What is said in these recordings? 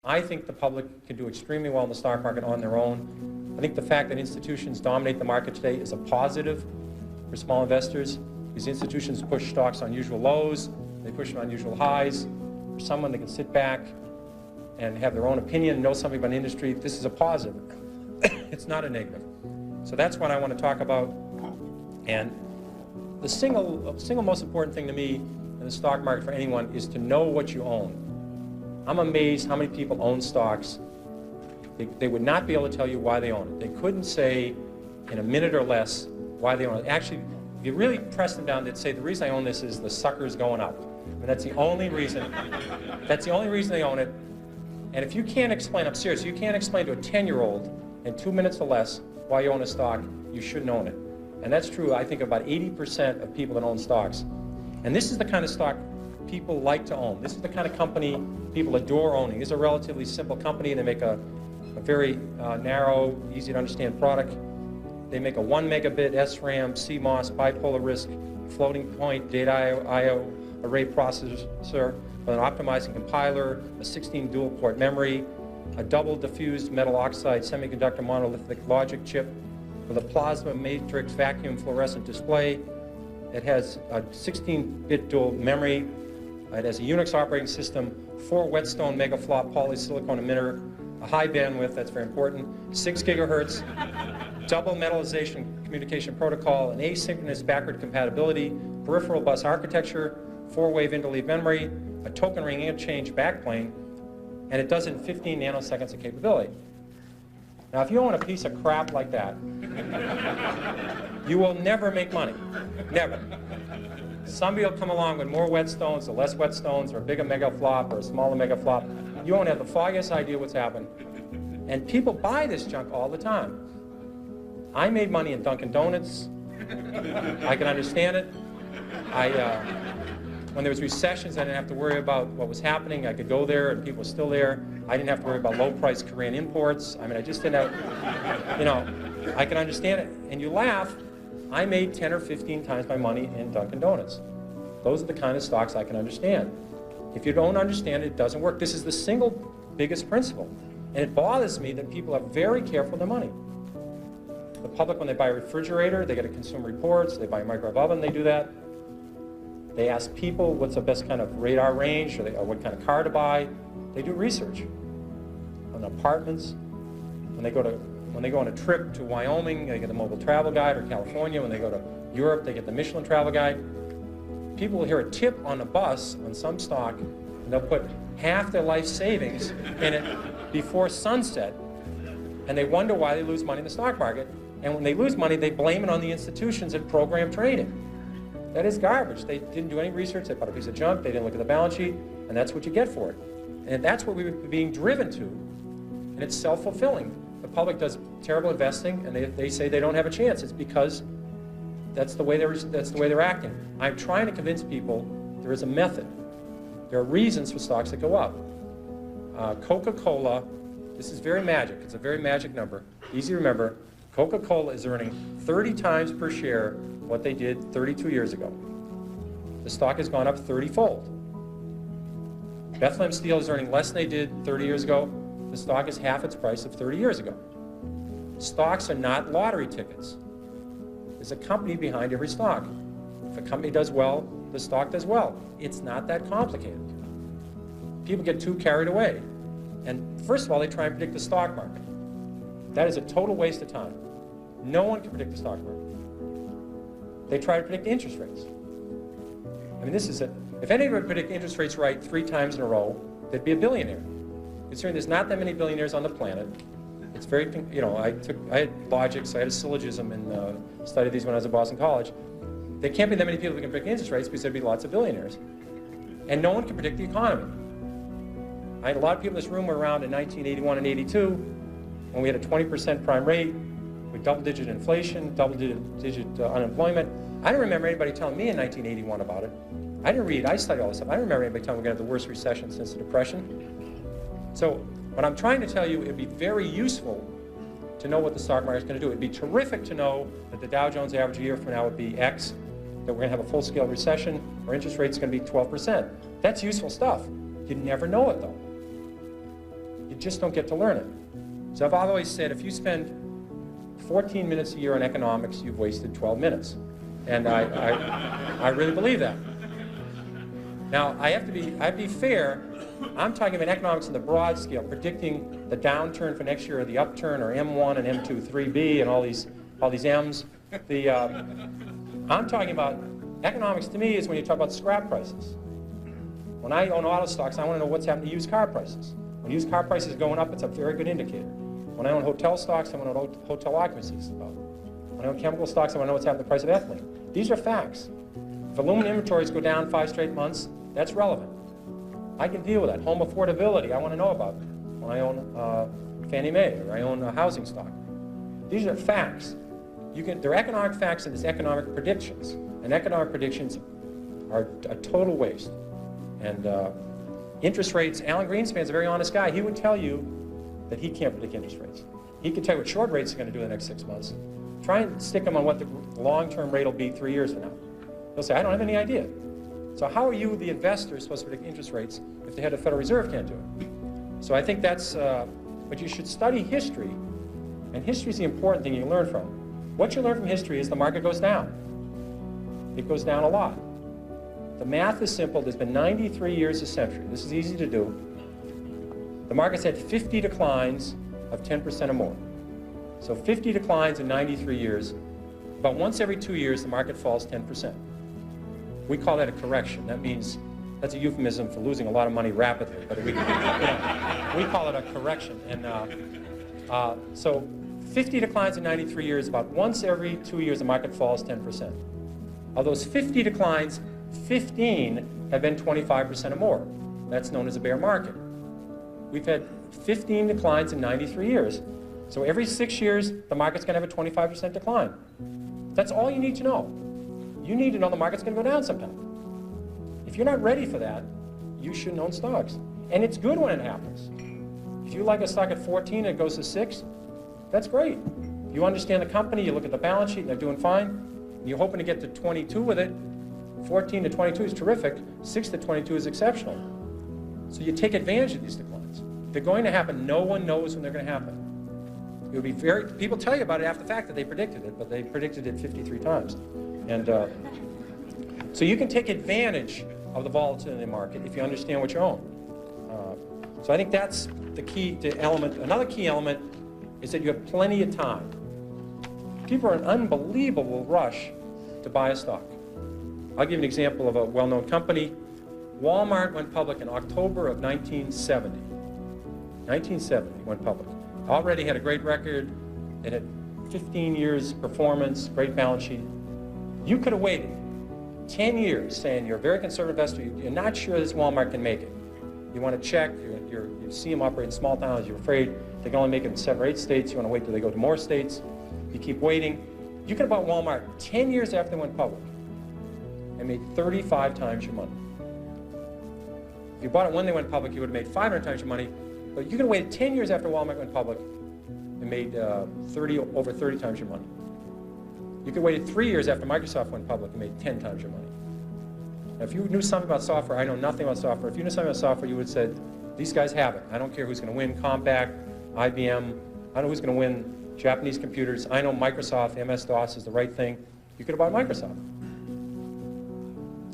I think the public can do extremely well in the stock market on their own. I think the fact that institutions dominate the market today is a positive for small investors. These institutions push stocks on unusual lows, they push them on unusual highs. For someone that can sit back and have their own opinion, know something about an industry, this is a positive. It's not a negative. So that's what I want to talk about. And the single most important thing to me in the stock market for anyone is to know what you own. I'm amazed how many people own stocks. They would not be able to tell you why they own it. They couldn't say in a minute or less why they own it. Actually, if you really press them down, they'd say the reason I own this is the sucker's going up. And that's the only reason. That's the only reason they own it. And if you can't explain, I'm serious, you can't explain to a 10-year-old in 2 minutes or less why you own a stock, you shouldn't own it. And that's true, I think, about 80% of people that own stocks. And this is the kind of stock people like to own. This is the kind of company people adore owning. This is a relatively simple company. They make a very narrow, easy to understand product. They make a 1 megabit SRAM, CMOS, bipolar risk, floating point, data I/O array processor with an optimizing compiler, a 16 dual port memory, a double diffused metal oxide semiconductor monolithic logic chip with a plasma matrix vacuum fluorescent display. It has a 16-bit dual memory. It has a Unix operating system, 4 whetstone megaflop polysilicon emitter, a high bandwidth, that's very important, 6 gigahertz, double metallization communication protocol, an asynchronous backward compatibility, peripheral bus architecture, 4-wave interleave memory, a token ring interchange backplane, and it does it in 15 nanoseconds of capability. Now, if you own a piece of crap like that, you will never make money. Never. Somebody will come along with more whetstones or less whetstones or a bigger megaflop or a smaller megaflop. You won't have the foggiest idea what's happened. And people buy this junk all the time. I made money in Dunkin' Donuts. I can understand it. When there was recessions, I didn't have to worry about what was happening. I could go there and people were still there. I didn't have to worry about low-priced Korean imports. I mean, I just didn't have, you know, I can understand it. And you laugh, I made 10 or 15 times my money in Dunkin' Donuts. Those are the kind of stocks I can understand. If you don't understand it, it doesn't work. This is the single biggest principle. And it bothers me that people are very careful with their money. The public, when they buy a refrigerator, they get a Consumer Reports. They buy a microwave oven, they do that. They ask people what's the best kind of radar range or what kind of car to buy. They do research on apartments. When they go on a trip to Wyoming, they get the Mobile Travel Guide, or California. When they go to Europe, they get the Michelin Travel Guide. People will hear a tip on a bus on some stock, and they'll put half their life savings in it before sunset, and they wonder why they lose money in the stock market. And when they lose money, they blame it on the institutions that program trading. That is garbage. They didn't do any research. They bought a piece of junk. They didn't look at the balance sheet, and that's what you get for it. And that's what we're being driven to, and it's self-fulfilling. The public does terrible investing, and they say they don't have a chance. It's because that's the way they're acting. I'm trying to convince people there is a method. There are reasons for stocks that go up. Coca-Cola, this is very magic. It's a very magic number. Easy to remember. Coca-Cola is earning 30 times per share what they did 32 years ago. The stock has gone up 30-fold. Bethlehem Steel is earning less than they did 30 years ago. The stock is half its price of 30 years ago. Stocks are not lottery tickets. There's a company behind every stock. If a company does well, the stock does well. It's not that complicated. People get too carried away. And first of all, they try and predict the stock market. That is a total waste of time. No one can predict the stock market. They try to predict interest rates. I mean, if anybody would predict interest rates right 3 times in a row, they'd be a billionaire. Considering there's not that many billionaires on the planet, it's very, you know, I had logic, so I had a syllogism and studied these when I was at Boston College. There can't be that many people who can predict interest rates because there'd be lots of billionaires. And no one can predict the economy. I had a lot of people in this room were around in 1981 and 82 when we had a 20% prime rate with double-digit inflation, double-digit unemployment. I don't remember anybody telling me in 1981 about it. I didn't read, I studied all this stuff. I don't remember anybody telling me we're going to have the worst recession since the Depression. So what I'm trying to tell you, it'd be very useful to know what the stock market is going to do. It'd be terrific to know that the Dow Jones average a year from now would be X, that we're going to have a full-scale recession, or interest rates are going to be 12%. That's useful stuff. You never know it, though. You just don't get to learn it. So I've always said, if you spend 14 minutes a year on economics, you've wasted 12 minutes. And I really believe that. Now, I'd be fair. I'm talking about economics in the broad scale, predicting the downturn for next year, or the upturn, or M1 and M2, 3B, and all these M's. I'm talking about economics. To me, is when you talk about scrap prices. When I own auto stocks, I want to know what's happening to used car prices. When used car prices are going up, it's a very good indicator. When I own hotel stocks, I want to know what hotel occupancy is about. When I own chemical stocks, I want to know what's happening to the price of ethylene. These are facts. If aluminum inventories go down 5 straight months, that's relevant. I can deal with that. Home affordability, I want to know about it. When I own Fannie Mae, or I own a housing stock. These are facts. They're economic facts, and there's economic predictions. And economic predictions are a total waste. And interest rates, Alan Greenspan's a very honest guy. He would tell you that he can't predict interest rates. He can tell you what short rates are going to do in the next 6 months. Try and stick them on what the long-term rate will be 3 years from now. He'll say, I don't have any idea. So how are you, the investor, supposed to predict interest rates if the head of the Federal Reserve can't do it? So I think that's, but you should study history, and history is the important thing you learn from. What you learn from history is the market goes down. It goes down a lot. The math is simple. There's been 93 years a century. This is easy to do. The market's had 50 declines of 10% or more. So 50 declines in 93 years. About once every 2 years, the market falls 10%. We call that a correction. That means, that's a euphemism for losing a lot of money rapidly, but we call it a correction. And so 50 declines in 93 years, about once every 2 years, the market falls 10%. Of those 50 declines, 15 have been 25% or more. That's known as a bear market. We've had 15 declines in 93 years. So every 6 years, the market's going to have a 25% decline. That's all you need to know. You need to know the market's going to go down sometime. If you're not ready for that, you shouldn't own stocks. And it's good when it happens. If you like a stock at 14 and it goes to 6, that's great. You understand the company, you look at the balance sheet, and they're doing fine, and you're hoping to get to 22 with it. 14 to 22 is terrific. 6 to 22 is exceptional. So you take advantage of these declines. They're going to happen. No one knows when they're going to happen. It would be people tell you about it after the fact that they predicted it, but they predicted it 53 times. And so you can take advantage of the volatility in the market if you understand what you own. So I think that's the key to element. Another key element is that you have plenty of time. People are in an unbelievable rush to buy a stock. I'll give you an example of a well-known company. Walmart went public in October of 1970. 1970 went public. Already had a great record. It had 15 years performance, great balance sheet. You could have waited 10 years saying you're a very conservative investor, you're not sure this Walmart can make it. You want to check, you see them operate in small towns, you're afraid they can only make it in 7 or 8 states, you want to wait till they go to more states, you keep waiting. You could have bought Walmart 10 years after they went public and made 35 times your money. If you bought it when they went public, you would have made 500 times your money, but you could have waited 10 years after Walmart went public and made over 30 times your money. You could have waited 3 years after Microsoft went public and made 10 times your money. Now, if you knew something about software, I know nothing about software. If you knew something about software, you would have said, these guys have it. I don't care who's going to win, Compaq, IBM. I know who's going to win Japanese computers. I know Microsoft, MS-DOS is the right thing. You could have bought Microsoft.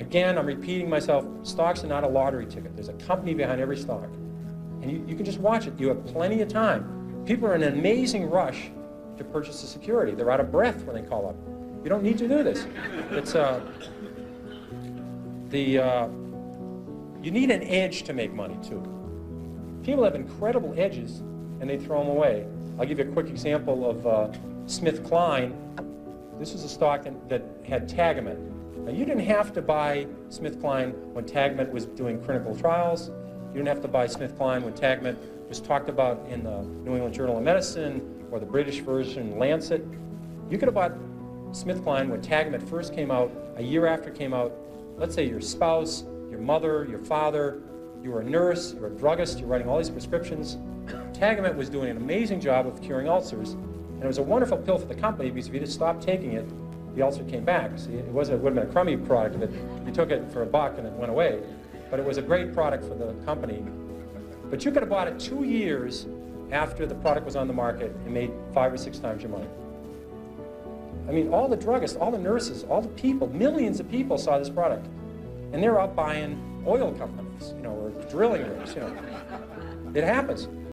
Again, I'm repeating myself, stocks are not a lottery ticket. There's a company behind every stock. And you can just watch it. You have plenty of time. People are in an amazing rush to purchase a security. They're out of breath when they call up. You don't need to do this. It's you need an edge to make money too. People have incredible edges and they throw them away. I'll give you a quick example of SmithKline. This was a stock that had Tagamet. Now you didn't have to buy SmithKline when Tagamet was doing clinical trials. You didn't have to buy SmithKline when Tagamet was talked about in the New England Journal of Medicine or the British version, Lancet. You could have bought SmithKline when Tagamet first came out, a year after it came out. Let's say your spouse, your mother, your father, you were a nurse, you were a druggist, you're writing all these prescriptions. Tagamet was doing an amazing job of curing ulcers, and it was a wonderful pill for the company because if you just stopped taking it, the ulcer came back. See, it would have been a crummy product if you took it for $1 and it went away, but it was a great product for the company. But you could have bought it 2 years after the product was on the market and made 5 or 6 times your money. I mean, all the druggists, all the nurses, all the people, millions of people saw this product. And they're out buying oil companies, or drilling rigs, It happens.